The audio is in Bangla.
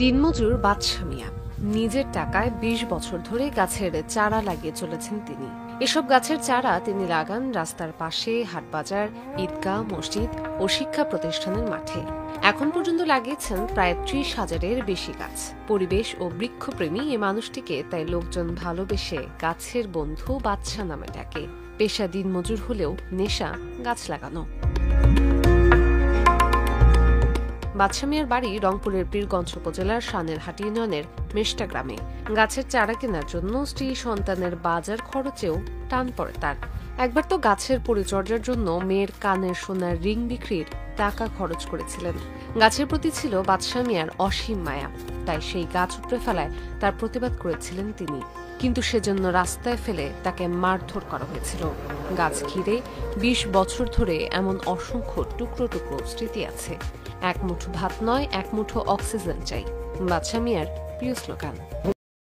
দিনমজুর বাদশা মিয়া নিজের টাকায় ২০ বছর ধরে গাছের চারা লাগিয়ে চলেছেন তিনি। এসব গাছের চারা তিনি লাগান রাস্তার পাশে, হাটবাজার, ঈদগাহ, মসজিদ ও শিক্ষা প্রতিষ্ঠানের মাঠে। এখন পর্যন্ত লাগিয়েছেন প্রায় ৩০,০০০-এর বেশি গাছ। পরিবেশ ও বৃক্ষপ্রেমী এ মানুষটিকে তাই লোকজন ভালোবেসে গাছের বন্ধু বাদশা নামে ডাকে। পেশা দিনমজুর হলেও নেশা গাছ লাগানো। বাদশা মিয়ার বাড়ি রংপুরের পীরগঞ্জ উপজেলার সানেরহাটি ইউনিয়নের মেষ্টা গ্রামে। গাছের চারা কেনার জন্য স্ত্রী সন্তানের বাজার খরচেও টান পড়ে তার। একবার তো গাছের পরিচর্যার জন্য মেয়ের কানের সোনার রিং বিক্রির টাকা খরচ করেছিলেন। গাছের প্রতি ছিল বাদশা মিয়ার অসীম মায়া, তাই সেই গাছ উপড়ে ফেলায় তার প্রতিবাদ করেছিলেন তিনি। কিন্তু সেজন্য রাস্তায় ফেলে তাকে মারধর করা হয়েছিল। গাছ ঘিরে ২০ বছর ধরে এমন অসংখ্য টুকরো টুকরো স্মৃতি আছে। এক মুঠো ভাত নয়, এক মুঠো অক্সিজেন চাই, বাদশা মিয়ার প্রিয় স্লোগান।